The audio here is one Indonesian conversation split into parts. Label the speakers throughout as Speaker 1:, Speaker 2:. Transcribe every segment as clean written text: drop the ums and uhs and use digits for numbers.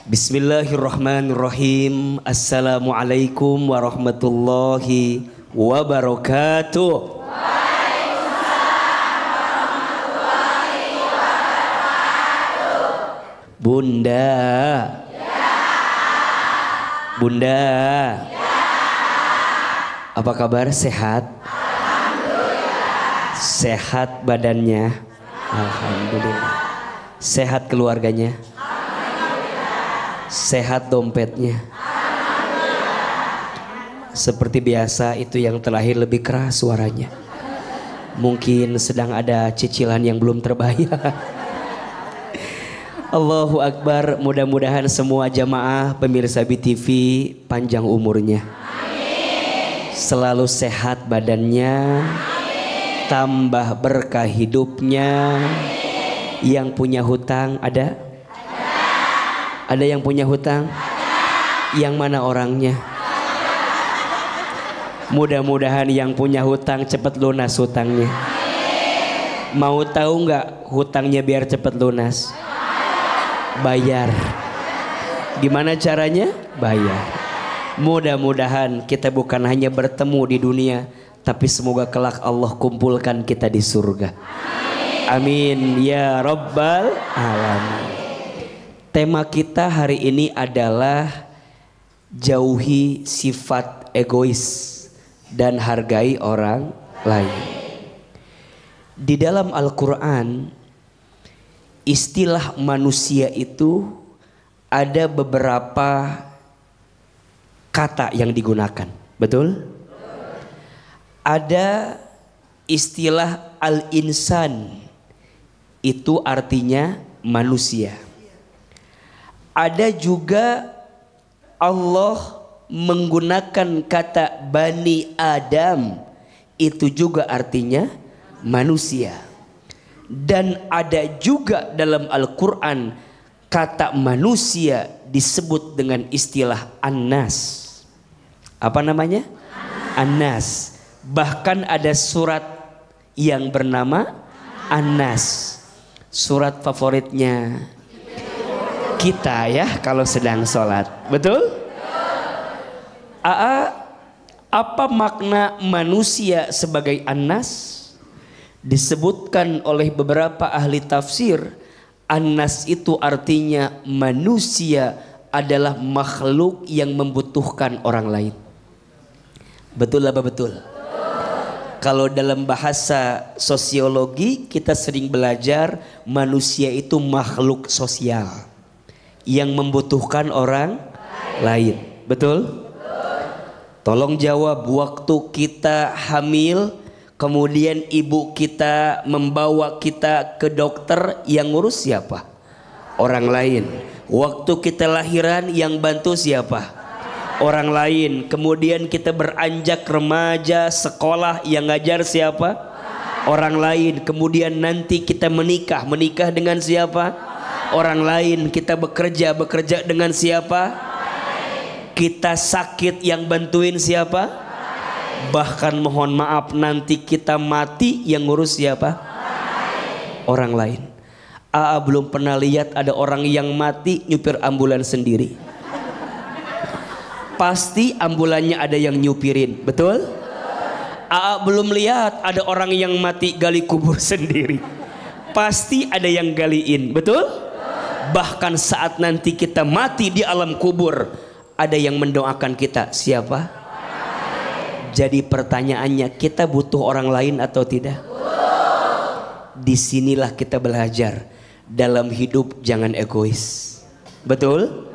Speaker 1: Bismillahirrahmanirrahim. Assalamualaikum warahmatullahi wabarakatuh. Bunda. Bunda. Apa kabar? Sehat? Alhamdulillah. Sehat badannya? Alhamdulillah. Sehat keluarganya? Sehat dompetnya? Seperti biasa itu yang terakhir lebih keras suaranya. Mungkin sedang ada cicilan yang belum terbayar. Allahu Akbar. Mudah-mudahan semua jamaah pemirsa BTV panjang umurnya. Selalu sehat badannya. Tambah berkah hidupnya. Yang punya hutang ada? Ada yang punya hutang? Yang mana orangnya? Mudah-mudahan yang punya hutang cepat lunas hutangnya. Mau tahu nggak hutangnya biar cepat lunas? Bayar. Gimana caranya? Bayar. Mudah-mudahan kita bukan hanya bertemu di dunia, tapi semoga kelak Allah kumpulkan kita di surga. Amin ya Rabbal Alamin. Tema kita hari ini adalah jauhi sifat egois dan hargai orang lain. Di dalam Al-Quran, istilah manusia itu ada beberapa kata yang digunakan. Betul? Ada istilah al-insan, itu artinya manusia. Ada juga Allah menggunakan kata Bani Adam, itu juga artinya manusia. Dan ada juga dalam Al-Quran kata manusia disebut dengan istilah An-Nas. Apa namanya? An-Nas. Bahkan ada surat yang bernama An-Nas. Surat favoritnya kita ya kalau sedang sholat. Betul? Apa makna manusia sebagai An-Nas? Disebutkan oleh beberapa ahli tafsir, An-Nas itu artinya manusia adalah makhluk yang membutuhkan orang lain. Betul apa betul? Kalau dalam bahasa sosiologi kita sering belajar manusia itu makhluk sosial yang membutuhkan orang lain. Betul? Tolong jawab, waktu kita hamil kemudian ibu kita membawa kita ke dokter, yang ngurus siapa? Orang lain. Waktu kita lahiran yang bantu siapa? Orang lain. Kemudian kita beranjak remaja, sekolah, yang ngajar siapa? Orang lain. Kemudian nanti kita menikah dengan siapa? Orang lain. Kita bekerja dengan siapa? Kita sakit, yang bantuin siapa? Bahkan mohon maaf nanti kita mati, yang ngurus siapa? Orang lain. Belum pernah lihat ada orang yang mati nyupir ambulans sendiri. Pasti ambulannya ada yang nyupirin. Betul? Belum lihat ada orang yang mati gali kubur sendiri. Pasti ada yang galiin. Betul? Bahkan saat nanti kita mati di alam kubur, ada yang mendoakan kita. Siapa? Jadi pertanyaannya, kita butuh orang lain atau tidak? Disinilah kita belajar dalam hidup jangan egois. Betul?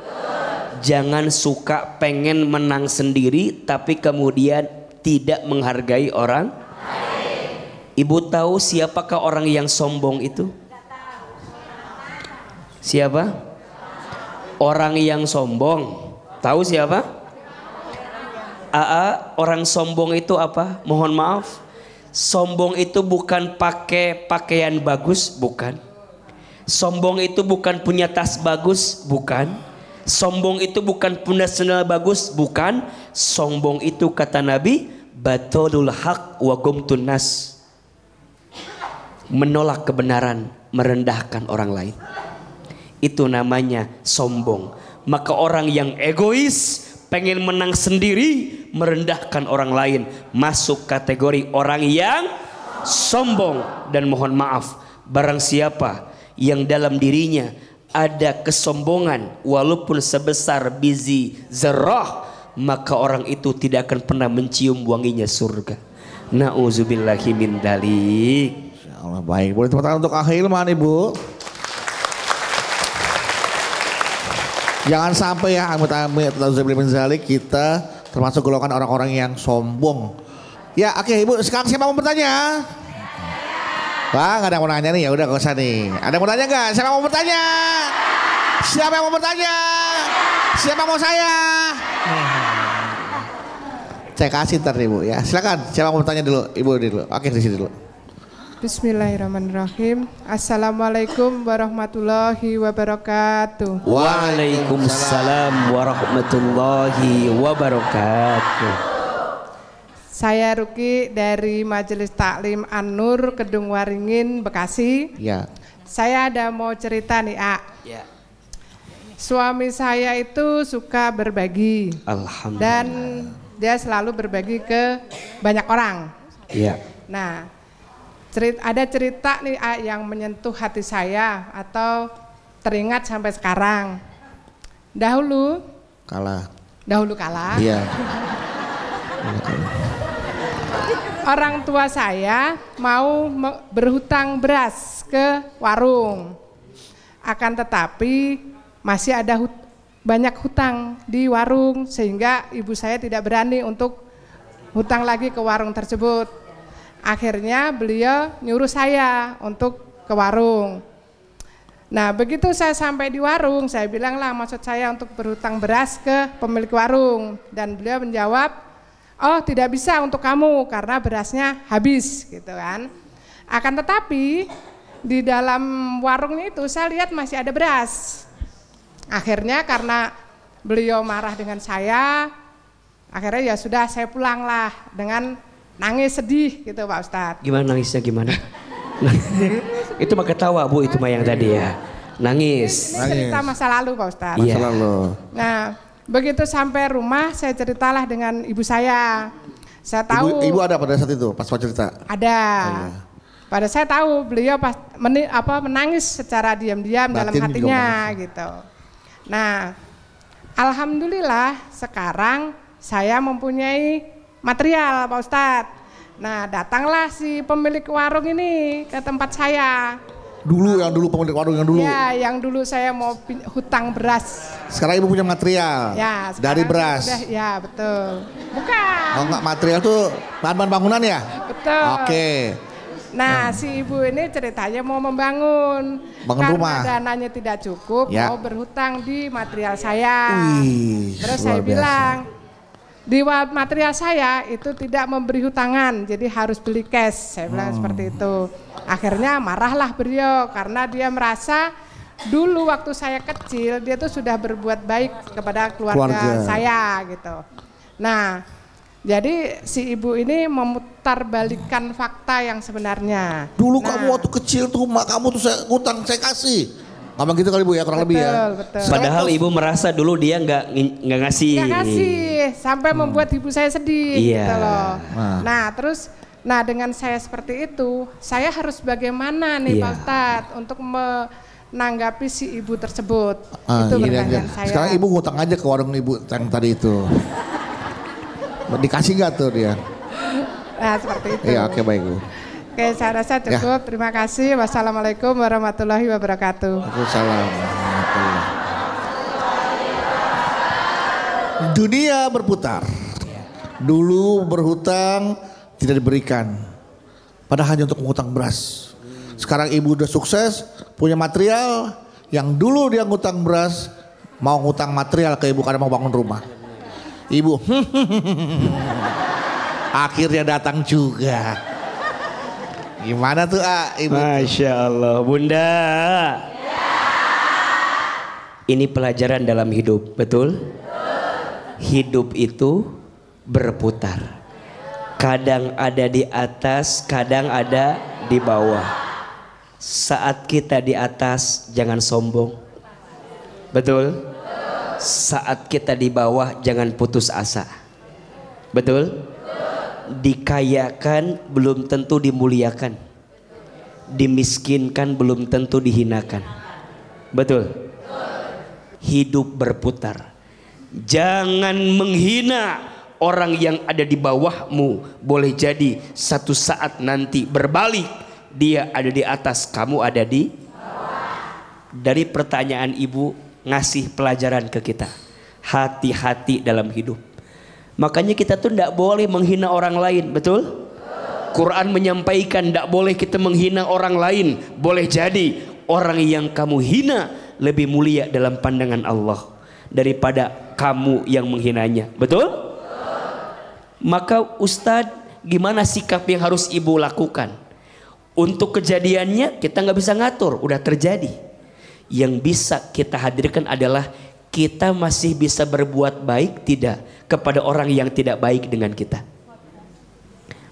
Speaker 1: Jangan suka pengen menang sendiri tapi kemudian tidak menghargai orang. Ibu tahu siapakah orang yang sombong itu? Siapa? Orang yang sombong. Tahu siapa? Orang sombong itu apa? Mohon maaf. Sombong itu bukan pakai pakaian bagus, bukan. Sombong itu bukan punya tas bagus, bukan. Sombong itu bukan punya sendal bagus, bukan. Sombong itu kata Nabi, batulul haq wa gumtun nas. Menolak kebenaran, merendahkan orang lain. itu namanya sombong. Maka orang yang egois, pengen menang sendiri, merendahkan orang lain, masuk kategori orang yang sombong. Dan mohon maaf, barang siapa yang dalam dirinya ada kesombongan walaupun sebesar biji zarrah, maka orang itu tidak akan pernah mencium wanginya surga. Nauzubillahi min dzalik.
Speaker 2: Insyaallah. Baik, boleh tepuk tangan untuk Akh Hilman, Ibu. Jangan sampai ya amit-amit min dzalik kita termasuk golongan orang-orang yang sombong. Ya, oke Ibu, sekarang siapa mau bertanya? Wah, gak ada yang mau nanya nih, ya udah gak usah nih. Ada yang mau tanya gak? Siapa yang mau bertanya? Siapa yang mau bertanya? Siapa mau saya? Saya kasih ntar nih Bu ya. Silakan, siapa yang mau bertanya dulu? Ibu dulu. Oke, di sini dulu.
Speaker 3: Bismillahirrahmanirrahim. Assalamualaikum warahmatullahi wabarakatuh.
Speaker 1: Waalaikumsalam warahmatullahi wabarakatuh.
Speaker 3: Saya Ruki dari Majelis Taklim An-Nur Kedung Waringin, Bekasi.
Speaker 2: Ya.
Speaker 3: Saya ada mau cerita nih, A.
Speaker 1: Ya.
Speaker 3: Suami saya itu suka berbagi.
Speaker 1: Alhamdulillah.
Speaker 3: Dan dia selalu berbagi ke banyak orang.
Speaker 1: Ya.
Speaker 3: Nah, ada cerita nih, A, yang menyentuh hati saya atau teringat sampai sekarang. Dahulu kala.
Speaker 2: Iya.
Speaker 3: Orang tua saya mau berhutang beras ke warung. Akan tetapi masih ada banyak hutang di warung sehingga ibu saya tidak berani untuk hutang lagi ke warung tersebut. Akhirnya beliau nyuruh saya untuk ke warung. Nah, begitu saya sampai di warung, saya bilanglah maksud saya untuk berhutang beras ke pemilik warung, dan beliau menjawab, "Oh, tidak bisa untuk kamu karena berasnya habis," gitu kan. Akan tetapi di dalam warungnya itu saya lihat masih ada beras. Akhirnya karena beliau marah dengan saya, akhirnya ya sudah saya pulanglah dengan nangis sedih gitu Pak Ustadz.
Speaker 1: Gimana nangisnya gimana? Itu mah ketawa Bu, itu mah yang tadi ya. Nangis.
Speaker 3: Ini cerita masa lalu Pak Ustadz.
Speaker 1: Iya.
Speaker 2: Masa lalu.
Speaker 3: Nah, begitu sampai rumah saya ceritalah dengan ibu saya. Saya tahu.
Speaker 2: Ibu ada pada saat itu pas mau cerita?
Speaker 3: Ada. Pada saya tahu beliau menangis secara diam-diam dalam hatinya gitu. Nah, alhamdulillah sekarang saya mempunyai material Pak Ustadz. Nah, datanglah si pemilik warung ini ke tempat saya.
Speaker 2: Yang dulu pemilik warung yang dulu?
Speaker 3: Ya, yang dulu saya mau hutang beras.
Speaker 2: Sekarang ibu punya material?
Speaker 3: Ya,
Speaker 2: dari beras?
Speaker 3: Sudah, ya betul. Bukan.
Speaker 2: Oh enggak, material tuh bahan-bahan bangunan ya?
Speaker 3: Betul.
Speaker 2: Oke.
Speaker 3: Nah, si ibu ini ceritanya mau membangun.
Speaker 2: Bangun rumah.
Speaker 3: Karena dananya tidak cukup,
Speaker 2: ya,
Speaker 3: mau berhutang di material saya.
Speaker 2: Wih,
Speaker 3: terus saya bilang, di material saya itu tidak memberi hutangan, jadi harus beli cash. Saya bilang seperti itu. Akhirnya marahlah beliau karena dia merasa dulu waktu saya kecil dia tuh sudah berbuat baik kepada keluarga saya gitu. Nah, jadi si ibu ini memutarbalikkan fakta yang sebenarnya.
Speaker 2: Dulu kamu waktu kecil tuh mak kamu tuh saya utang saya kasih. Ngomong gitu kali Bu ya, kurang lebih ya.
Speaker 3: Betul.
Speaker 1: Padahal ibu merasa dulu dia nggak ngasih.
Speaker 3: Nggak ngasih sampai membuat ibu saya sedih gitu loh. Nah terus, dengan saya seperti itu, saya harus bagaimana nih Pak Ustadz untuk menanggapi si ibu tersebut? Itu pertanyaan saya.
Speaker 2: Sekarang ibu ngutang aja ke warung ibu yang tadi itu. Dikasih nggak tuh dia?
Speaker 3: Nah seperti itu.
Speaker 2: Iya, oke, baik Bu.
Speaker 3: Oke, saya rasa cukup. Terima kasih. Wassalamualaikum warahmatullahi wabarakatuh.
Speaker 2: Waalaikumsalam. Dunia berputar. Dulu berhutang tidak diberikan, padahal hanya untuk mengutang beras. Sekarang ibu udah sukses, punya material. Yang dulu dia ngutang beras, mau ngutang material ke ibu karena mau bangun rumah. Ibu, akhirnya datang juga. Gimana tuh ibu?
Speaker 1: Masya Allah, Bunda. Ini pelajaran dalam hidup, betul? Hidup itu berputar. Kadang ada di atas, kadang ada di bawah. Saat kita di atas, jangan sombong. Betul? Saat kita di bawah jangan putus asa. Betul? Dikayakan belum tentu dimuliakan. Dimiskinkan belum tentu dihinakan. Betul? Hidup berputar. Jangan menghina orang yang ada di bawahmu. Boleh jadi satu saat nanti berbalik, dia ada di atas, kamu ada di bawah. Dari pertanyaan ibu ngasih pelajaran ke kita. Hati-hati dalam hidup. Makanya kita tuh tidak boleh menghina orang lain. Betul? Quran menyampaikan tidak boleh kita menghina orang lain. Boleh jadi orang yang kamu hina lebih mulia dalam pandangan Allah daripada kamu yang menghinanya. Betul? Maka Ustadz, gimana sikap yang harus ibu lakukan? Untuk kejadiannya kita nggak bisa ngatur, udah terjadi. Yang bisa kita hadirkan adalah kita masih bisa berbuat baik tidak kepada orang yang tidak baik dengan kita.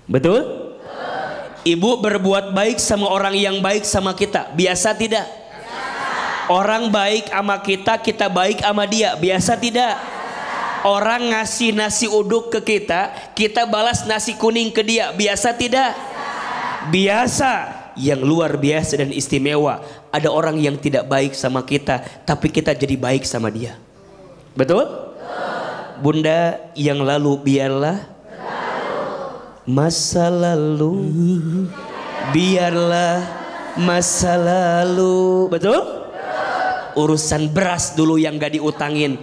Speaker 1: Betul? Ibu berbuat baik sama orang yang baik sama kita, biasa tidak? Orang baik sama kita, kita baik sama dia, biasa tidak? Orang ngasih nasi uduk ke kita, kita balas nasi kuning ke dia, biasa tidak? Biasa. Yang luar biasa dan istimewa, ada orang yang tidak baik sama kita, tapi kita jadi baik sama dia. Betul? Bunda, yang lalu biarlah masa lalu, biarlah masa lalu. Betul? Urusan beras dulu yang gak diutangin,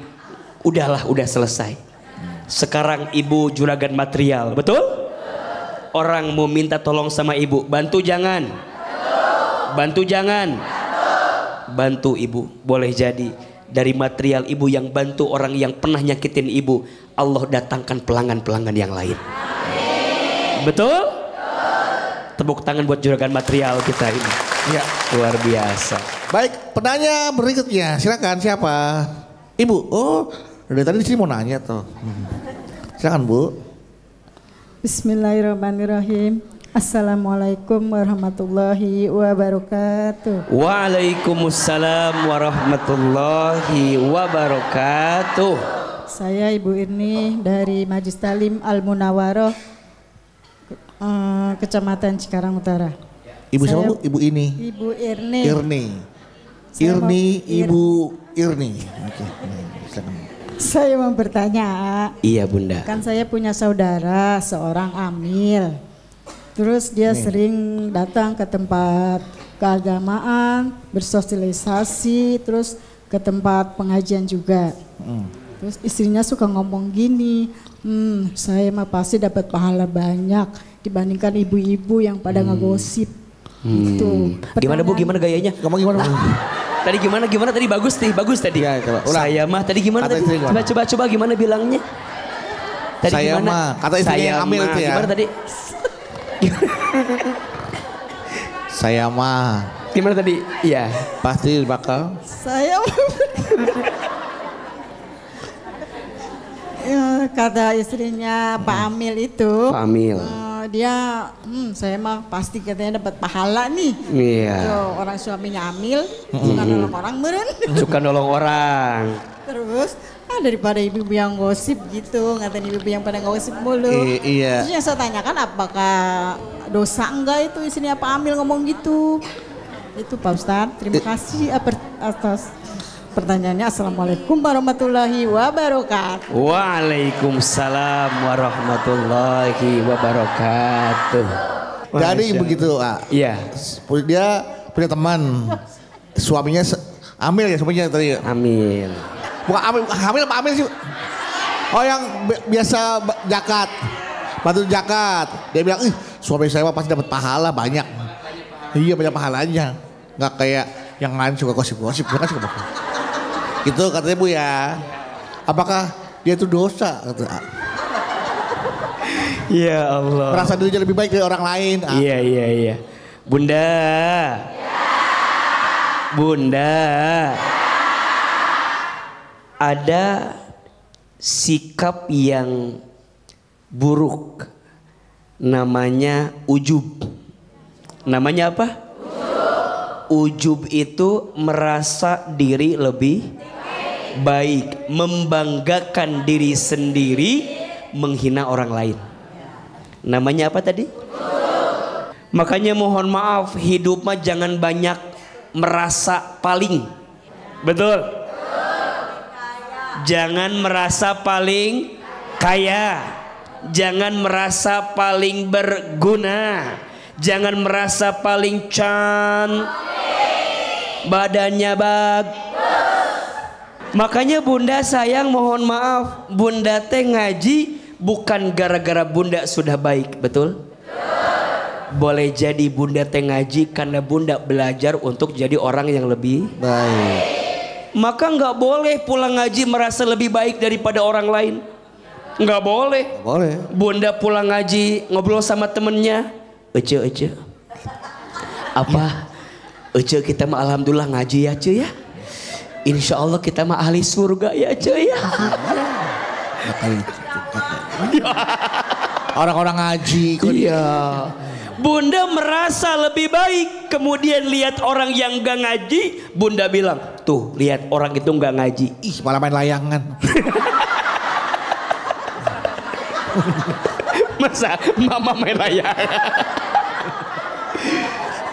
Speaker 1: udahlah, udah selesai. Sekarang ibu juragan material. Betul? Orang mau minta tolong sama ibu, bantu jangan? Bantu jangan? Bantu ibu. Boleh jadi dari material ibu yang bantu orang yang pernah nyakitin ibu, Allah datangkan pelanggan-pelanggan yang lain. Betul? Tepuk tangan buat juragan material kita ini.
Speaker 2: Ya,
Speaker 1: luar biasa.
Speaker 2: Baik, penanya berikutnya, silakan siapa? Ibu. Oh, dari tadi di sini mau nanya tuh. Silakan Bu.
Speaker 4: Bismillahirrahmanirrahim. Assalamualaikum warahmatullahi wabarakatuh.
Speaker 1: Waalaikumsalam warahmatullahi wabarakatuh.
Speaker 4: Saya Ibu Irni dari Majlis Talim Al Munawaroh, Kecamatan Cikarang Utara.
Speaker 2: Ibu siapa Bu? Ibu ini.
Speaker 4: Ibu Irni.
Speaker 2: Irni. Irni, Ibu Irni. Oke. Silakan.
Speaker 4: Saya mau bertanya.
Speaker 1: Iya Bunda.
Speaker 4: Kan saya punya saudara seorang amil. Terus dia sering datang ke tempat keagamaan, bersosialisasi, terus ke tempat pengajian juga. Terus istrinya suka ngomong gini, saya mah pasti dapat pahala banyak dibandingkan ibu-ibu yang pada ngegosip. Gitu.
Speaker 1: Gimana Bu? Gimana gayanya?
Speaker 2: Ngomong gimana Bu?
Speaker 1: Tadi gimana tadi? Bagus tadi.
Speaker 2: Ya,
Speaker 1: Saya mah tadi gimana
Speaker 2: kata
Speaker 1: tadi? Coba gimana bilangnya? Tadi
Speaker 2: saya
Speaker 1: gimana?
Speaker 2: mah kata istrinya yang ambil itu ya.
Speaker 1: Gimana tadi?
Speaker 2: Saya mah
Speaker 1: Gimana tadi? Iya.
Speaker 2: pasti bakal.
Speaker 4: Saya ya, kata istrinya Pak Amil itu.
Speaker 1: Pak Amil.
Speaker 4: Dia, saya mah pasti katanya dapat pahala nih.
Speaker 1: Iya.
Speaker 4: Tuh, orang suaminya Amil, suka nolong orang meren.
Speaker 1: Suka nolong orang.
Speaker 4: Terus daripada ibu-ibu yang gosip gitu, ngatain ibu-ibu yang pada gosip mulu.
Speaker 2: Iya.
Speaker 4: Terus yang saya tanyakan apakah dosa enggak itu istrinya Pak Amil ngomong gitu. Itu Pak Ustadz, terima kasih atas pertanyaannya. Assalamualaikum warahmatullahi wabarakatuh.
Speaker 1: Waalaikumsalam warahmatullahi wabarakatuh.
Speaker 2: Jadi begitu,
Speaker 1: Iya.
Speaker 2: Dia punya teman, suaminya Amil ya suaminya tadi.
Speaker 1: Amil.
Speaker 2: Bukan Amil apa Amil sih? Oh yang biasa zakat, bantu zakat. Dia bilang, suami saya pasti dapat pahala banyak. Iya banyak pahalanya, nggak kayak yang lain suka gosip-gosip, dia kan suka bohong. Gitu katanya Bu ya. Apakah dia itu dosa?
Speaker 1: Ya Allah.
Speaker 2: Merasa dirinya lebih baik dari orang lain.
Speaker 1: Iya. Bunda. Bunda. Ada sikap yang buruk. Namanya ujub. Namanya apa? Ujub itu merasa diri lebih baik, membanggakan diri sendiri, menghina orang lain. Namanya apa tadi? Makanya mohon maaf, hidup mah jangan banyak merasa paling. Betul? Jangan merasa paling kaya, jangan merasa paling berguna, jangan merasa paling badannya Makanya bunda sayang, mohon maaf, bunda teh ngaji bukan gara-gara bunda sudah baik. Betul? Boleh jadi bunda teh ngaji karena bunda belajar untuk jadi orang yang lebih
Speaker 2: baik.
Speaker 1: Maka nggak boleh pulang ngaji merasa lebih baik daripada orang lain. Nggak boleh.
Speaker 2: Boleh.
Speaker 1: Bunda pulang ngaji ngobrol sama temennya, Ece, apa? Ece, kita mah alhamdulillah ngaji ya cuy ya. Insya Allah kita mah ahli surga ya cuy ya.
Speaker 2: Orang-orang ngaji.
Speaker 1: Iya. Bunda merasa lebih baik, kemudian lihat orang yang gak ngaji, bunda bilang, tuh lihat orang itu gak ngaji.
Speaker 2: Ih, malah main layangan.
Speaker 1: Masa mama main layangan?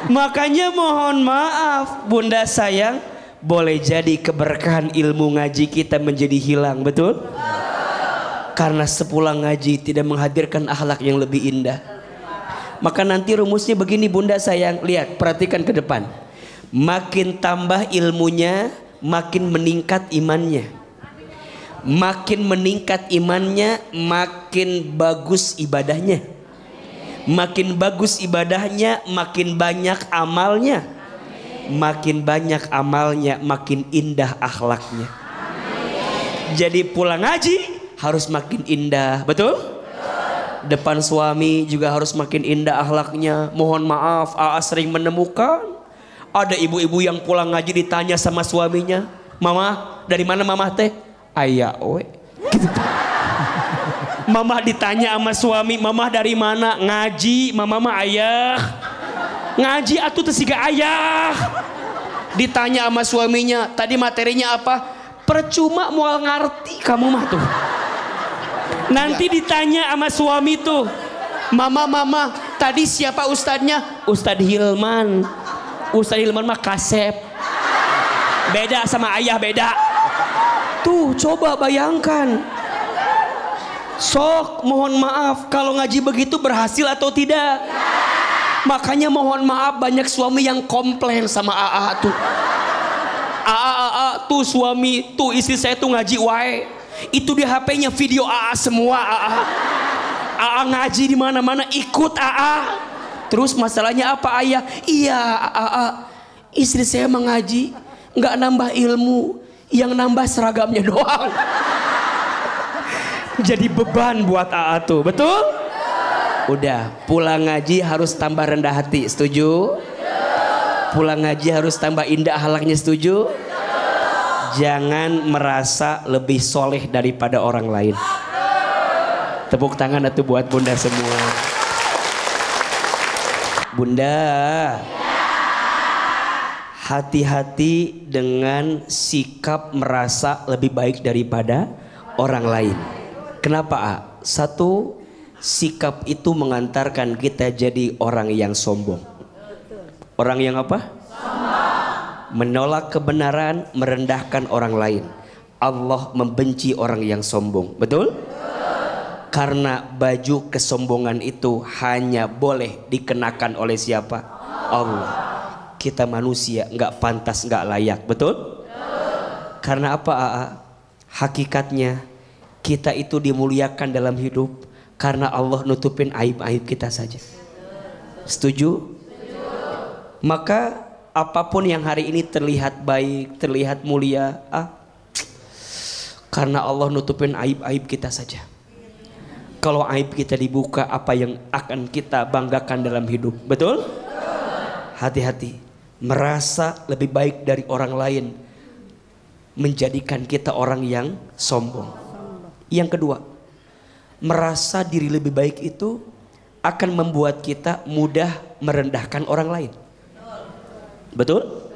Speaker 1: Makanya mohon maaf bunda sayang, boleh jadi keberkahan ilmu ngaji kita menjadi hilang. Betul? Karena sepulang ngaji tidak menghadirkan akhlak yang lebih indah. Maka nanti rumusnya begini bunda sayang, lihat, perhatikan ke depan. Makin tambah ilmunya, makin meningkat imannya. Makin meningkat imannya, makin bagus ibadahnya. Makin bagus ibadahnya, makin banyak amalnya. Makin banyak amalnya, makin indah akhlaknya. Jadi pulang ngaji harus makin indah. Betul? Depan suami juga harus makin indah akhlaknya. Mohon maaf, Aa sering menemukan ada ibu-ibu yang pulang ngaji ditanya sama suaminya, Mama, dari mana mama teh? Ayah, gitu. Mama ditanya sama suami, Mama dari mana? Ngaji, mama mah ayah. Ngaji atuh teu siga ayah. Ditanya sama suaminya, tadi materinya apa? Percuma moal ngarti kamu mah tuh. Nanti ditanya sama suami tuh, Mama, tadi siapa ustadznya? Ustadz Hilman. Ustadz Hilman mah kasep. Beda sama ayah, beda. Tuh coba bayangkan. Sok mohon maaf kalau ngaji begitu berhasil atau tidak. Makanya mohon maaf banyak suami yang komplain sama AA tuh. AA tuh suami tuh istri saya tuh ngaji wae. Itu di HP-nya video AA semua. AA ngaji di mana-mana ikut AA. Terus masalahnya apa ayah? Iya AA, istri saya mengaji nggak nambah ilmu, yang nambah seragamnya doang. Jadi beban buat AA tuh, betul? Udah pulang ngaji harus tambah rendah hati, setuju? Pulang ngaji harus tambah indah akhlaknya, setuju? Jangan merasa lebih soleh daripada orang lain. Tepuk tangan atuh buat bunda semua. Bunda, hati-hati dengan sikap merasa lebih baik daripada orang lain. Kenapa? Satu, sikap itu mengantarkan kita jadi orang yang sombong. Orang yang apa? Menolak kebenaran, merendahkan orang lain. Allah membenci orang yang sombong. Betul? Karena baju kesombongan itu hanya boleh dikenakan oleh siapa? Allah. Kita manusia nggak pantas, nggak layak. Betul? Karena apa? Hakikatnya kita itu dimuliakan dalam hidup karena Allah nutupin aib-aib kita saja. Setuju? Maka apapun yang hari ini terlihat baik, terlihat mulia, karena Allah nutupin aib-aib kita saja. Kalau aib kita dibuka, apa yang akan kita banggakan dalam hidup? Betul? Hati-hati, merasa lebih baik dari orang lain menjadikan kita orang yang sombong. Yang kedua, merasa diri lebih baik itu akan membuat kita mudah merendahkan orang lain. Betul?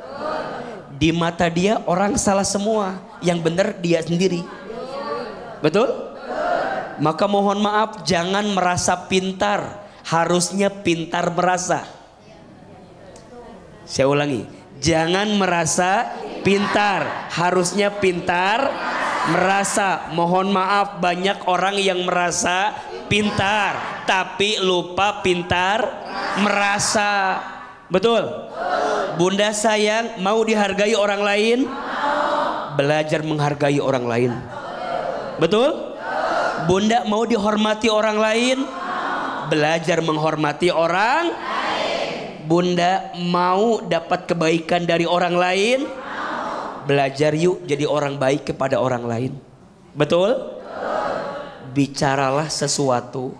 Speaker 1: Di mata dia orang salah semua, yang benar dia sendiri. Betul? Maka mohon maaf, jangan merasa pintar, harusnya pintar merasa. Saya ulangi, jangan merasa pintar, harusnya pintar merasa. Mohon maaf, banyak orang yang merasa pintar tapi lupa pintar merasa. Betul? Bunda sayang, mau dihargai orang lain? Belajar menghargai orang lain. Betul? Bunda mau dihormati orang lain? Belajar menghormati orang. Bunda mau dapat kebaikan dari orang lain? Belajar yuk jadi orang baik kepada orang lain. Betul? Bicaralah sesuatu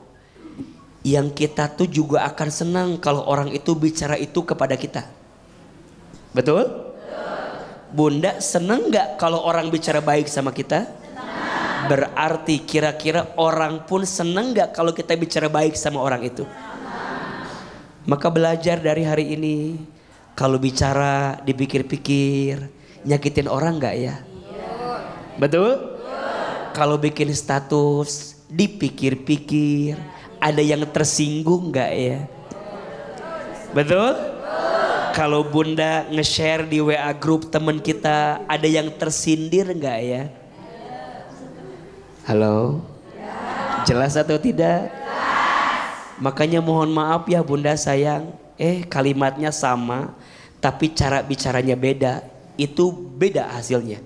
Speaker 1: yang kita tuh juga akan senang kalau orang itu bicara itu kepada kita. Betul? Bunda senang gak kalau orang bicara baik sama kita? Berarti kira-kira orang pun senang gak kalau kita bicara baik sama orang itu? Maka belajar dari hari ini, kalau bicara dipikir-pikir, nyakitin orang gak ya? Betul? Kalau bikin status dipikir-pikir, ada yang tersinggung gak ya? Betul? Kalau Bunda nge-share di WA grup teman kita, ada yang tersindir gak ya? Halo? Jelas atau tidak? Makanya mohon maaf ya Bunda sayang, kalimatnya sama tapi cara bicaranya beda. Itu beda hasilnya.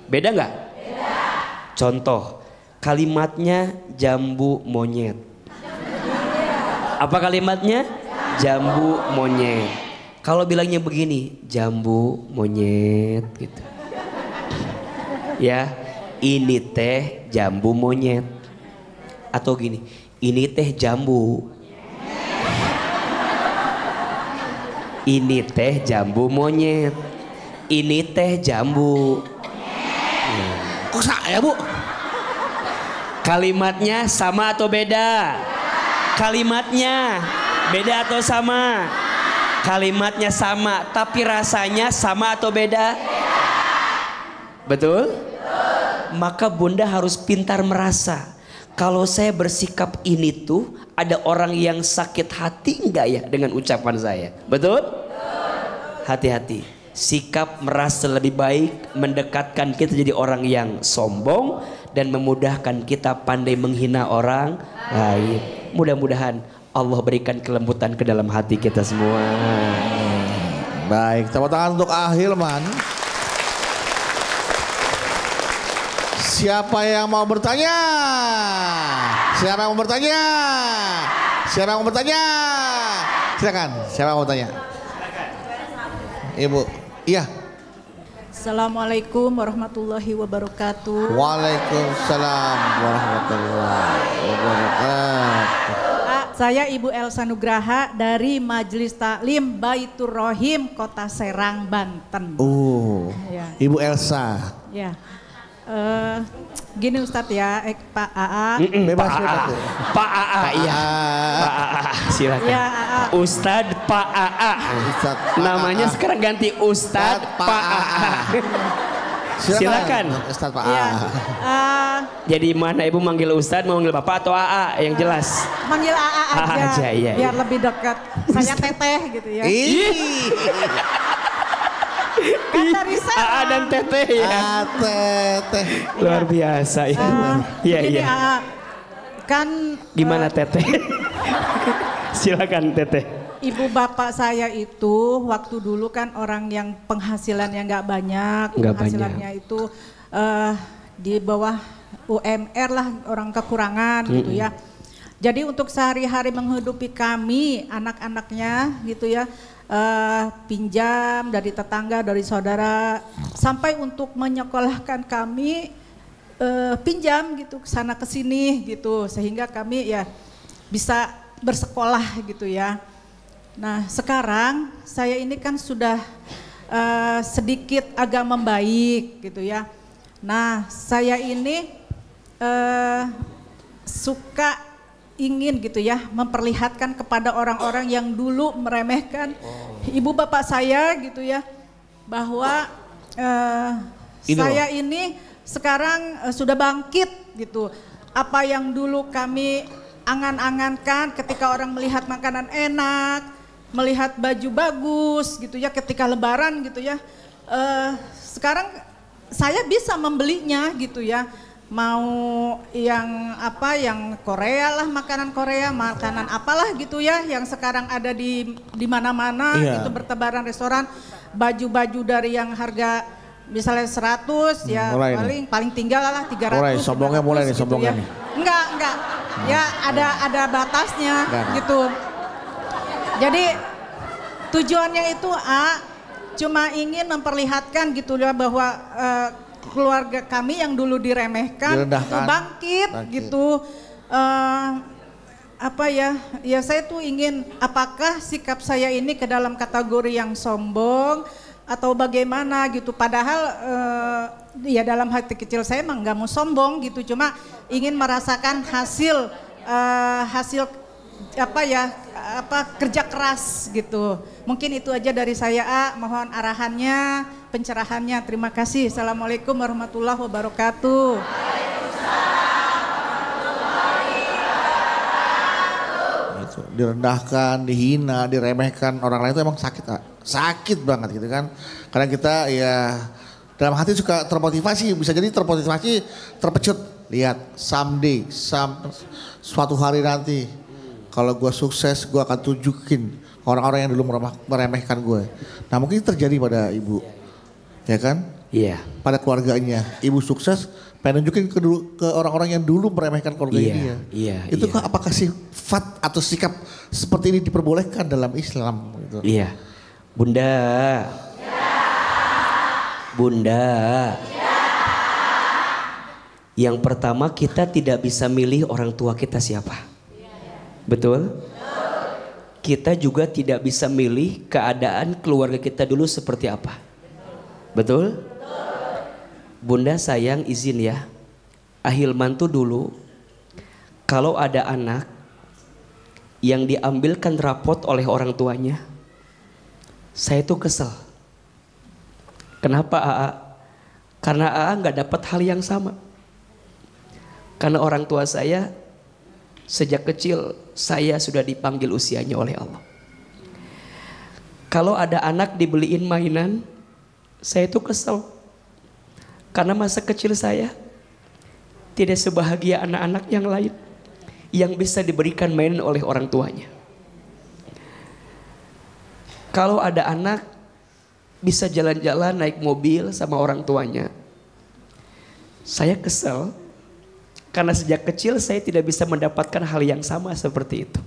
Speaker 1: Beda nggak? Contoh, kalimatnya jambu monyet. Apa kalimatnya? Jambu monyet. Kalau bilangnya begini, jambu monyet gitu. Ya, ini teh jambu monyet. Atau gini, ini teh jambu. Ini teh jambu monyet. Ini teh jambu.
Speaker 2: Kok saya Bu?
Speaker 1: Kalimatnya sama atau beda? Kalimatnya beda atau sama? Kalimatnya sama, tapi rasanya sama atau beda? Betul? Maka Bunda harus pintar merasa. Kalau saya bersikap ini tuh, ada orang yang sakit hati enggak ya dengan ucapan saya? Betul? Hati-hati. Sikap merasa lebih baik mendekatkan kita jadi orang yang sombong dan memudahkan kita pandai menghina orang lain. Mudah-mudahan Allah berikan kelembutan ke dalam hati kita semua.
Speaker 2: Baik, tepuk tangan untuk Ahilman. Siapa yang mau bertanya? Siapa yang mau bertanya? Siapa yang mau bertanya? Silakan, siapa yang mau bertanya? Ibu, iya.
Speaker 5: Assalamualaikum warahmatullahi wabarakatuh.
Speaker 2: Waalaikumsalam warahmatullahi wabarakatuh.
Speaker 5: Pak, saya Ibu Elsa Nugraha dari Majelis Taklim Baitur Rohim Kota Serang, Banten.
Speaker 2: Ya. Ibu Elsa.
Speaker 5: Ya. Gini Ustadz ya, Pak AA.
Speaker 2: Bebas
Speaker 1: Pak AA. Pak AA, iya. Pak AA, silakan.
Speaker 5: Ya, AA.
Speaker 1: Ustadz Pak AA.
Speaker 2: Ustadz Pak
Speaker 1: Namanya
Speaker 2: AA.
Speaker 1: sekarang ganti Ustadz Pak AA. Silakan.
Speaker 2: Ustadz Pak
Speaker 5: Ya,
Speaker 2: AA.
Speaker 1: Jadi mana Ibu manggil Ustadz, mau manggil Bapak atau AA yang jelas?
Speaker 5: manggil AA aja,
Speaker 1: aja, iya,
Speaker 5: biar
Speaker 1: iya.
Speaker 5: lebih dekat. Saya teteh gitu ya. Kan dari Serang.
Speaker 1: AA dan Teteh ya.
Speaker 2: Teteh.
Speaker 1: Luar biasa ya. Iya
Speaker 5: Gini,
Speaker 1: iya.
Speaker 5: AA, kan
Speaker 1: Gimana Teteh? Silakan Teteh.
Speaker 5: ibu bapak saya itu waktu dulu kan orang yang penghasilannya nggak banyak,
Speaker 1: Nggak
Speaker 5: penghasilannya itu di bawah UMR lah, orang kekurangan gitu ya. Jadi untuk sehari-hari menghidupi kami anak-anaknya gitu ya, pinjam dari tetangga, dari saudara, sampai untuk menyekolahkan kami pinjam gitu sana ke sini gitu, sehingga kami ya bisa bersekolah gitu ya. Nah sekarang saya ini kan sudah sedikit agak membaik gitu ya. Nah saya ini suka ingin gitu ya memperlihatkan kepada orang-orang yang dulu meremehkan ibu bapak saya gitu ya. bahwa
Speaker 2: Ini
Speaker 5: saya ini sekarang sudah bangkit gitu. Apa yang dulu kami angan-angankan ketika orang melihat makanan enak, melihat baju bagus gitu ya ketika lebaran gitu ya. Sekarang saya bisa membelinya gitu ya. Mau yang apa, yang Korea lah, makanan Korea, makanan apalah gitu ya, yang sekarang ada di mana-mana itu bertebaran restoran, baju-baju dari yang harga misalnya 100 ya paling tinggal lah 300.
Speaker 2: Mulai sombongnya mulai nih, sombongnya
Speaker 5: ya.
Speaker 2: nih.
Speaker 5: Enggak. Ya ada batasnya gitu. Jadi tujuannya itu cuma ingin memperlihatkan gitu ya bahwa keluarga kami yang dulu diremehkan itu bangkit gitu. Apa ya saya tuh ingin, apakah sikap saya ini ke dalam kategori yang sombong atau bagaimana gitu, padahal ya dalam hati kecil saya emang nggak mau sombong gitu, cuma ingin merasakan hasil kerja keras gitu. Mungkin itu aja dari saya, mohon arahannya, pencerahannya. Terima kasih. Assalamualaikum warahmatullahi wabarakatuh.
Speaker 2: Direndahkan, dihina, diremehkan orang lain itu emang sakit, sakit banget gitu kan. Karena kita ya dalam hati suka termotivasi, bisa jadi termotivasi, terpecut. Lihat someday, suatu hari nanti kalau gue sukses, gue akan tunjukin orang-orang yang dulu meremehkan gue. Nah mungkin terjadi pada ibu, ya kan?
Speaker 1: Iya.
Speaker 2: Pada keluarganya, ibu sukses, pengen nunjukin ke orang-orang yang dulu meremehkan keluarga dia.
Speaker 1: Iya.
Speaker 2: Itu apakah sifat atau sikap seperti ini diperbolehkan dalam Islam? Gitu?
Speaker 1: Iya. Bunda. Bunda. Yang pertama, kita tidak bisa milih orang tua kita siapa. Betul? Kita juga tidak bisa milih keadaan keluarga kita dulu seperti apa. Betul? Bunda sayang izin ya, Ahilman tuh dulu kalau ada anak yang diambilkan rapot oleh orang tuanya, saya tuh kesel. Kenapa AA? Karena AA nggak dapat hal yang sama. Karena orang tua saya sejak kecil saya sudah dipanggil usianya oleh Allah. Kalau ada anak dibeliin mainan, saya tuh kesel. Karena masa kecil saya tidak sebahagia anak-anak yang lain yang bisa diberikan mainan oleh orang tuanya. Kalau ada anak bisa jalan-jalan naik mobil sama orang tuanya, saya kesel. Karena sejak kecil saya tidak bisa mendapatkan hal yang sama seperti itu.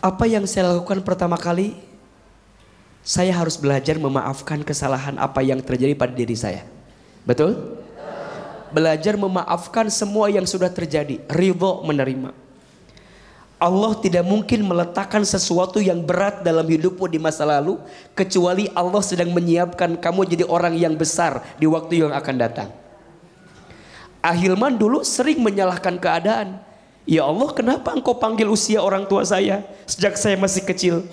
Speaker 1: Apa yang saya lakukan pertama kali? Saya harus belajar memaafkan kesalahan apa yang terjadi pada diri saya. Betul? Belajar memaafkan semua yang sudah terjadi. Ridho menerima. Allah tidak mungkin meletakkan sesuatu yang berat dalam hidupmu di masa lalu, kecuali Allah sedang menyiapkan kamu jadi orang yang besar di waktu yang akan datang. Ahilman dulu sering menyalahkan keadaan. Ya Allah, kenapa engkau panggil usia orang tua saya sejak saya masih kecil?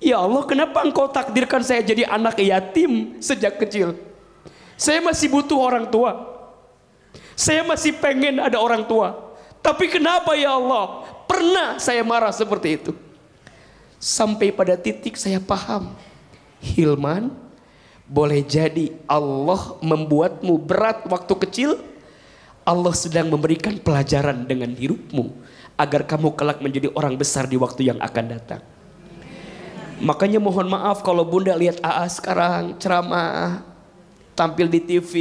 Speaker 1: Ya Allah, kenapa engkau takdirkan saya jadi anak yatim sejak kecil? Saya masih butuh orang tua. Saya masih pengen ada orang tua. Tapi kenapa ya Allah? Pernah saya marah seperti itu. Sampai pada titik saya paham. Hilman, boleh jadi Allah membuatmu berat waktu kecil. Allah sedang memberikan pelajaran dengan hidupmu agar kamu kelak menjadi orang besar di waktu yang akan datang. Makanya mohon maaf kalau Bunda lihat AA sekarang ceramah, tampil di TV.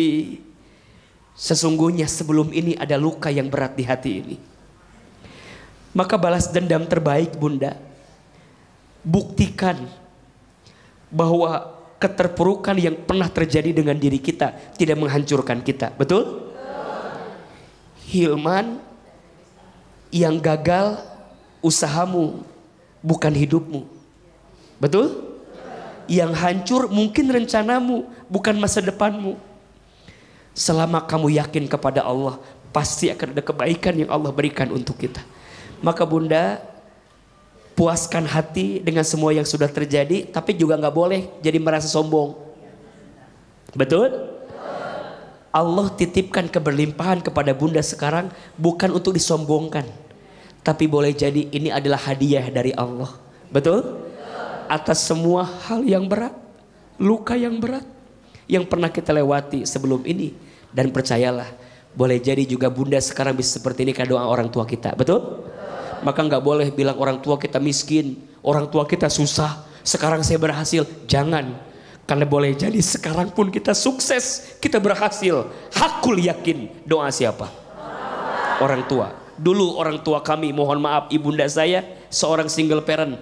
Speaker 1: Sesungguhnya sebelum ini ada luka yang berat di hati ini. Maka balas dendam terbaik Bunda, buktikan bahwa keterpurukan yang pernah terjadi dengan diri kita tidak menghancurkan kita. Betul? Hilman, yang gagal usahamu bukan hidupmu. Betul? Yang hancur mungkin rencanamu bukan masa depanmu. Selama kamu yakin kepada Allah, pasti akan ada kebaikan yang Allah berikan untuk kita. Maka Bunda, puaskan hati dengan semua yang sudah terjadi, tapi juga nggak boleh jadi merasa sombong. Betul? Allah titipkan keberlimpahan kepada bunda sekarang bukan untuk disombongkan, tapi boleh jadi ini adalah hadiah dari Allah. Betul? Atas semua hal yang berat, luka yang berat yang pernah kita lewati sebelum ini. Dan percayalah, boleh jadi juga bunda sekarang bisa seperti ini karena doa orang tua kita. Betul? Maka nggak boleh bilang orang tua kita miskin, orang tua kita susah, sekarang saya berhasil. Jangan. Karena boleh jadi sekarang pun kita sukses, kita berhasil. Hakul yakin. Doa siapa? Orang tua. Dulu orang tua kami, mohon maaf, ibunda saya seorang single parent,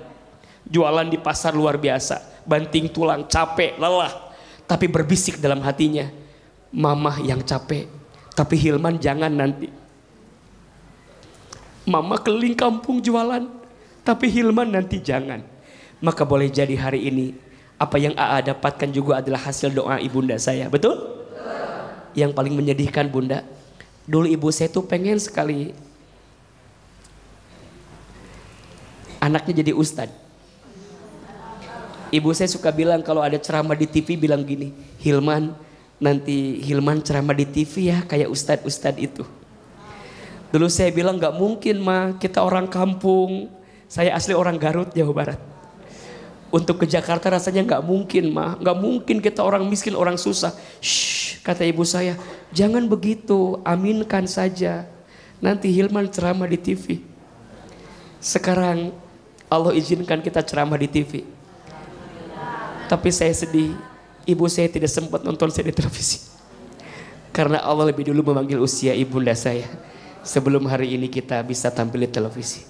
Speaker 1: jualan di pasar luar biasa, banting tulang, capek, lelah, tapi berbisik dalam hatinya, mama yang capek, tapi Hilman jangan nanti. Mama keliling kampung jualan, tapi Hilman nanti jangan. Maka boleh jadi hari ini apa yang AA dapatkan juga adalah hasil doa ibunda saya. Betul? Yang paling menyedihkan bunda, dulu ibu saya tuh pengen sekali anaknya jadi ustadz. Ibu saya suka bilang kalau ada ceramah di TV bilang gini, Hilman, nanti Hilman ceramah di TV ya kayak ustadz-ustadz itu. Dulu saya bilang gak mungkin ma, kita orang kampung, saya asli orang Garut, Jawa Barat. Untuk ke Jakarta rasanya gak mungkin ma, gak mungkin kita orang miskin, orang susah. Shh, kata ibu saya, jangan begitu, aminkan saja. Nanti Hilman ceramah di TV. Sekarang Allah izinkan kita ceramah di TV. Tapi saya sedih, ibu saya tidak sempat nonton saya di televisi. Karena Allah lebih dulu memanggil usia ibunda saya sebelum hari ini kita bisa tampil di televisi.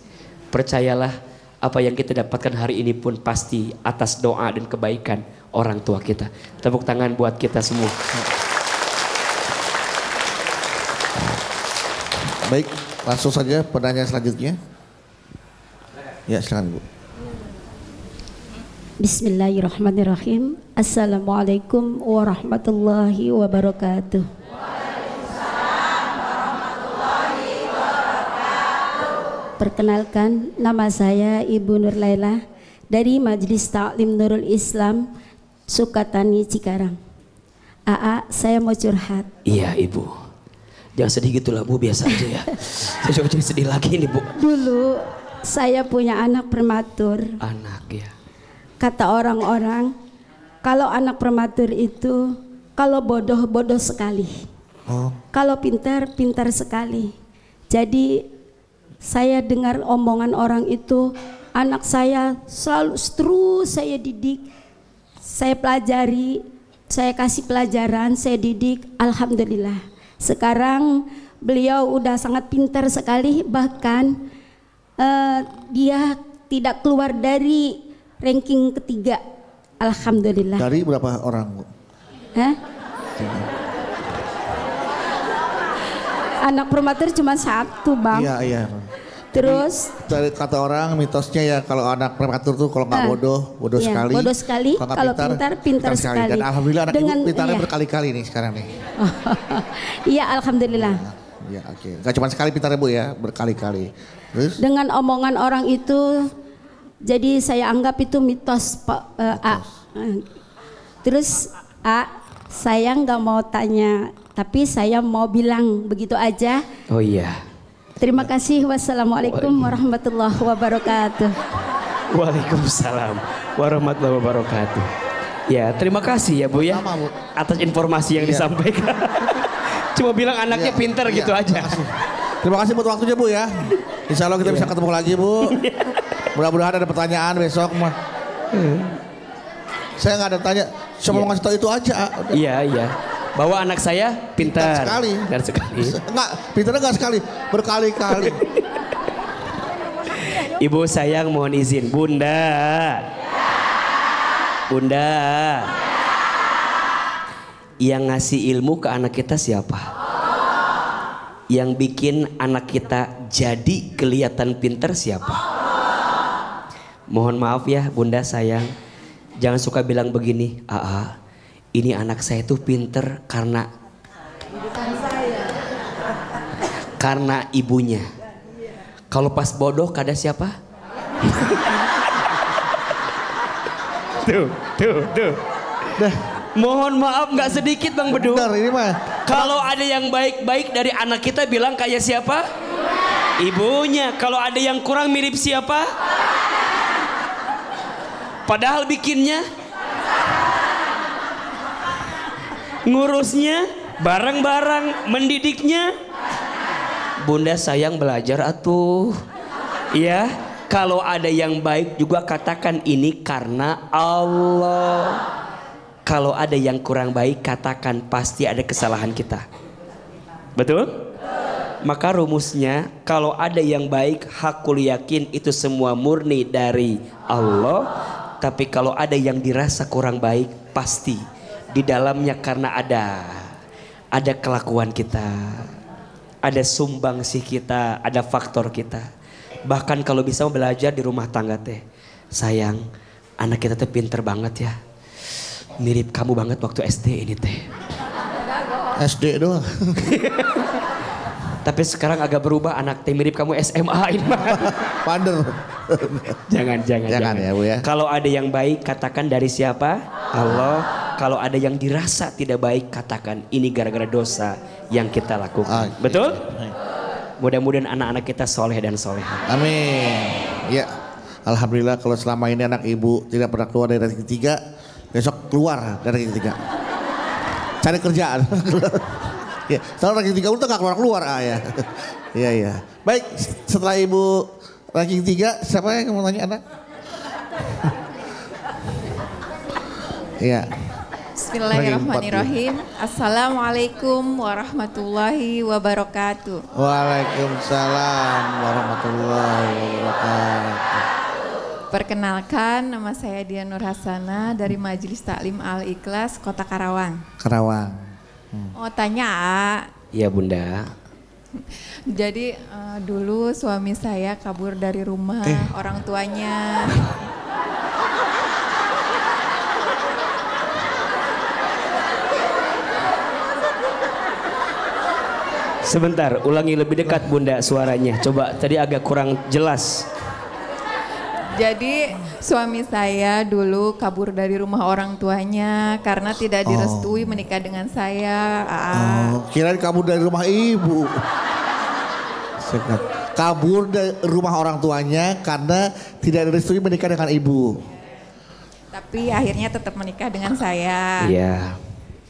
Speaker 1: Percayalah, apa yang kita dapatkan hari ini pun pasti atas doa dan kebaikan orang tua kita. Tepuk tangan buat kita semua.
Speaker 2: Baik, langsung saja pertanyaan selanjutnya. Ya, silakan Bu.
Speaker 6: Bismillahirrahmanirrahim. Assalamualaikum warahmatullahi wabarakatuh. Perkenalkan, nama saya Ibu Nur Laila dari Majelis Ta'lim Nurul Islam Sukatani Cikarang. AA, saya mau curhat.
Speaker 1: Iya ibu, jangan sedih gitulah bu, biasa aja ya. Saya coba jadi sedih lagi nih bu.
Speaker 6: Dulu saya punya anak prematur.
Speaker 1: Anak ya.
Speaker 6: Kata orang-orang, kalau anak prematur itu kalau bodoh, bodoh sekali. Kalau pintar, pintar sekali. Jadi saya dengar omongan orang itu, anak saya selalu terus saya didik, saya pelajari, saya kasih pelajaran, saya didik. Alhamdulillah. Sekarang beliau udah sangat pintar sekali, bahkan dia tidak keluar dari ranking ketiga. Alhamdulillah.
Speaker 2: Dari berapa orang Bu?
Speaker 6: Hah? Anak prematur cuma satu bang.
Speaker 2: Iya, iya.
Speaker 6: Terus
Speaker 2: Dari kata orang mitosnya ya kalau anak prematur tuh kalau nggak bodoh, bodoh
Speaker 6: iya,
Speaker 2: sekali.
Speaker 6: bodoh sekali.
Speaker 2: Nggak
Speaker 6: Kalau pintar, pintar sekali.
Speaker 2: Dan alhamdulillah anak
Speaker 6: Dengan,
Speaker 2: ibu pintarnya
Speaker 6: iya.
Speaker 2: berkali-kali nih sekarang nih.
Speaker 6: Iya alhamdulillah.
Speaker 2: Iya oke. Gak cuma sekali pintarnya Bu ya, berkali-kali. Terus?
Speaker 6: Dengan omongan orang itu, jadi saya anggap itu mitos Pak A. Terus A, saya nggak mau tanya, tapi saya mau bilang begitu aja.
Speaker 1: Oh iya.
Speaker 6: Terima kasih. Wassalamualaikum warahmatullahi wabarakatuh.
Speaker 1: Waalaikumsalam warahmatullahi wabarakatuh. Ya terima kasih ya Bu ya atas informasi yang disampaikan. Cuma bilang anaknya pintar gitu aja.
Speaker 2: Terima kasih buat waktunya Bu ya. Insya Allah kita bisa ketemu lagi Bu. Mudah-mudahan ada pertanyaan besok mah. Saya nggak ada tanya, cuma mau ngasih tahu itu aja.
Speaker 1: Iya iya. Bahwa anak saya pintar.
Speaker 2: Sekali.
Speaker 1: Pintar sekali.
Speaker 2: Enggak, pintarnya enggak sekali, berkali-kali.
Speaker 1: Ibu sayang mohon izin, Bunda. Bunda. Yang ngasih ilmu ke anak kita siapa? Yang bikin anak kita jadi kelihatan pintar siapa? Mohon maaf ya Bunda sayang. Jangan suka bilang begini, AA. Ini anak saya tuh pinter karena ibunya. Kalau pas bodoh kada siapa? Tuh.
Speaker 2: Dah,
Speaker 1: Mohon maaf nggak sedikit Bang Bedu.
Speaker 2: benar ini mah.
Speaker 1: Kalau ada yang baik-baik dari anak kita bilang kayak siapa? Ibunya. Kalau ada yang kurang mirip siapa? Padahal bikinnya, ngurusnya, bareng-bareng, mendidiknya. Bunda sayang belajar atuh. Ya, kalau ada yang baik juga katakan ini karena Allah. Kalau ada yang kurang baik katakan pasti ada kesalahan kita. Betul? Maka rumusnya kalau ada yang baik hakul yakin itu semua murni dari Allah. Tapi kalau ada yang dirasa kurang baik pasti di dalamnya karena ada kelakuan kita, ada sumbangsih kita, ada faktor kita. Bahkan kalau bisa belajar di rumah tangga teh, sayang anak kita teh pinter banget ya, mirip kamu banget waktu SD ini teh.
Speaker 2: SD doang.
Speaker 1: Tapi sekarang agak berubah, anak teh mirip kamu SMA ini mah.
Speaker 2: Pander.
Speaker 1: Jangan
Speaker 2: ya Bu ya.
Speaker 1: Kalau ada yang baik katakan dari siapa? Allah. Kalau ada yang dirasa tidak baik katakan ini gara-gara dosa yang kita lakukan.
Speaker 2: Okay.
Speaker 1: Betul? Mudah-mudahan anak-anak kita soleh dan soleha.
Speaker 2: Amin. Ya, alhamdulillah kalau selama ini anak ibu tidak pernah keluar dari ranking 3, besok keluar dari ranking 3. Cari kerjaan. Ya, soalnya ranking 3 udah gak keluar ya. Iya. Baik, setelah ibu ranking 3, siapa yang mau tanya anak? Iya.
Speaker 7: Bismillahirrahmanirrahim. Assalamualaikum warahmatullahi wabarakatuh.
Speaker 2: Waalaikumsalam warahmatullahi wabarakatuh.
Speaker 7: Perkenalkan, nama saya Dian Nur Hasanah dari Majelis Taklim Al-Ikhlas Kota Karawang.
Speaker 2: Karawang.
Speaker 7: Mau tanya,
Speaker 1: Iya Bunda.
Speaker 7: jadi dulu suami saya kabur dari rumah orang tuanya.
Speaker 1: Sebentar, ulangi lebih dekat Bunda suaranya. Coba tadi agak kurang jelas.
Speaker 7: Jadi suami saya dulu kabur dari rumah orang tuanya karena tidak direstui menikah dengan saya.
Speaker 2: Kirain kabur dari rumah ibu. Kabur dari rumah orang tuanya karena tidak direstui menikah dengan ibu.
Speaker 7: Tapi akhirnya tetap menikah dengan saya.
Speaker 1: Iya.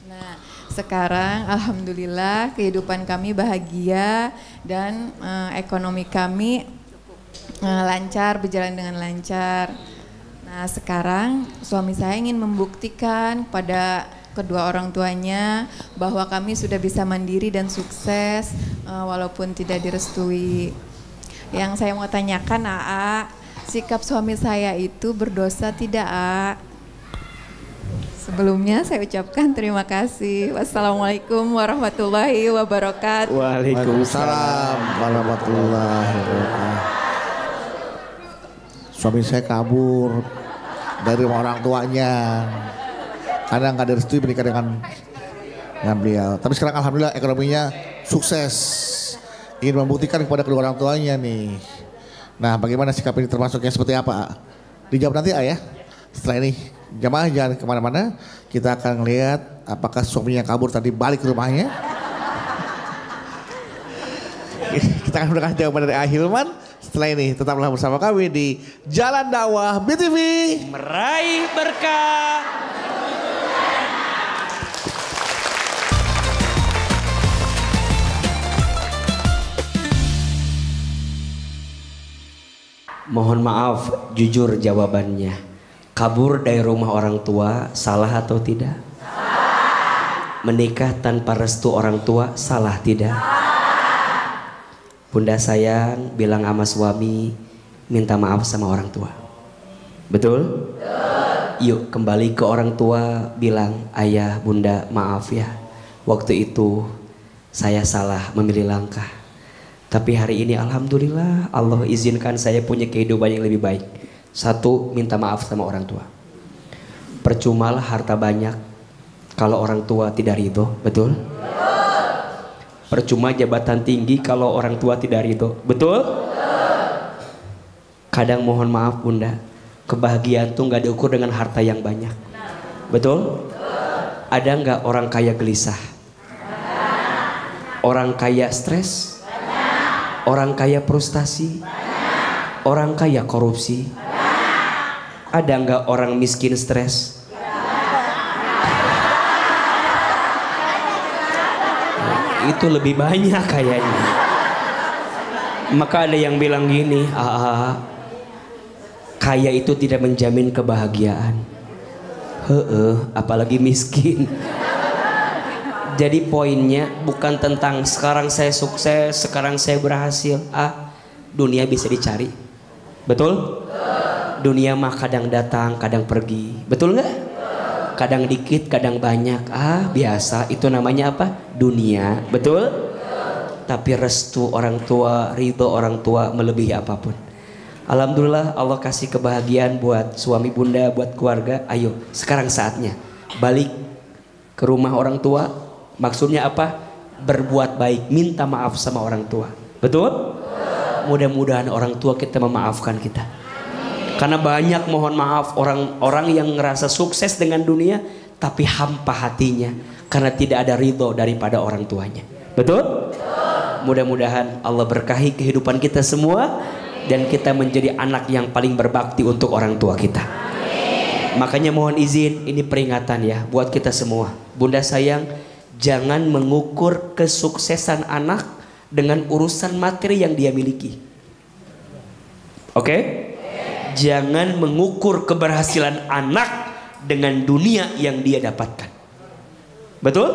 Speaker 7: Nah, sekarang alhamdulillah kehidupan kami bahagia dan ekonomi kami lancar, berjalan dengan lancar. Nah, sekarang suami saya ingin membuktikan pada kedua orang tuanya bahwa kami sudah bisa mandiri dan sukses walaupun tidak direstui. Yang saya mau tanyakan, sikap suami saya itu berdosa tidak, Sebelumnya saya ucapkan terima kasih. Wassalamualaikum warahmatullahi wabarakatuh.
Speaker 2: Waalaikumsalam warahmatullahi wabarakatuh. Suami saya kabur dari rumah orang tuanya karena nggak direstui menikah dengan beliau. Tapi sekarang alhamdulillah ekonominya sukses. Ingin membuktikan kepada kedua orang tuanya nih. Nah, bagaimana sikap ini termasuknya seperti apa? Dijawab nanti ya. Setelah ini jamaah jangan kemana-mana. Kita akan lihat apakah suaminya kabur tadi balik ke rumahnya. Kita akan mendengar jawaban dari Ahilman. Setelah ini tetaplah bersama kami di Jalan Dakwah BTV.
Speaker 1: Meraih berkah. Mohon maaf, jujur jawabannya. Kabur dari rumah orang tua salah atau tidak? Menikah tanpa restu orang tua salah tidak? Bunda sayang bilang sama suami minta maaf sama orang tua. Betul? Yuk kembali ke orang tua bilang ayah bunda maaf ya. Waktu itu saya salah memilih langkah. Tapi hari ini alhamdulillah Allah izinkan saya punya kehidupan yang lebih baik. Satu, minta maaf sama orang tua. Percumalah harta banyak kalau orang tua tidak ridho, betul? Percuma jabatan tinggi kalau orang tua tidak ridho, betul? Kadang mohon maaf Bunda, kebahagiaan tuh nggak diukur dengan harta yang banyak. Betul? Ada nggak orang kaya gelisah? Orang kaya stres? Orang kaya frustasi? Orang kaya korupsi? Ada nggak orang miskin stres? Itu lebih banyak kayaknya. Maka ada yang bilang gini, kaya itu tidak menjamin kebahagiaan. Apalagi miskin. Jadi poinnya bukan tentang sekarang saya sukses, sekarang saya berhasil. Dunia bisa dicari. Betul? Dunia mah kadang datang, kadang pergi. Betul nggak? Kadang dikit, kadang banyak. Biasa. Itu namanya apa? Dunia. Betul? Tapi restu orang tua, ridho orang tua melebihi apapun. Alhamdulillah Allah kasih kebahagiaan buat suami Bunda, buat keluarga. Ayo sekarang saatnya balik ke rumah orang tua. Maksudnya apa? Berbuat baik, minta maaf sama orang tua. Betul? Mudah-mudahan orang tua kita memaafkan kita. Karena banyak mohon maaf orang-orang yang ngerasa sukses dengan dunia tapi hampa hatinya karena tidak ada ridho daripada orang tuanya. Betul? Mudah-mudahan Allah berkahi kehidupan kita semua dan kita menjadi anak yang paling berbakti untuk orang tua kita. Makanya mohon izin, ini peringatan ya buat kita semua. Bunda sayang, jangan mengukur kesuksesan anak dengan urusan materi yang dia miliki. Oke? Jangan mengukur keberhasilan anak dengan dunia yang dia dapatkan. Betul?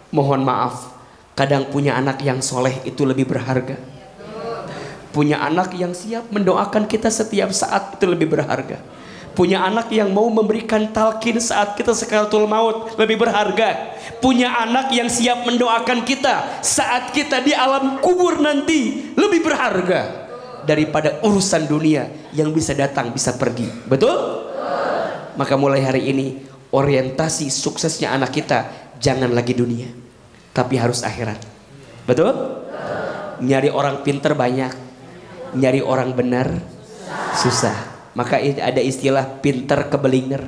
Speaker 1: Mohon maaf, kadang punya anak yang soleh itu lebih berharga. Punya anak yang siap mendoakan kita setiap saat itu lebih berharga. Punya anak yang mau memberikan talqin saat kita sakaratul maut lebih berharga. Punya anak yang siap mendoakan kita saat kita di alam kubur nanti lebih berharga daripada urusan dunia yang bisa datang bisa pergi. Betul? Maka mulai hari ini orientasi suksesnya anak kita jangan lagi dunia, tapi harus akhirat. Betul? Nyari orang pinter banyak, nyari orang benar susah. Maka ada istilah pinter kebelinger.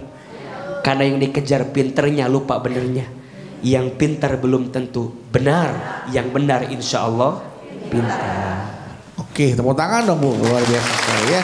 Speaker 1: Karena yang dikejar pinternya lupa benernya. Yang pintar belum tentu benar, yang benar insya Allah pintar.
Speaker 2: Oke, tepuk tangan dong Bu, luar biasa ya.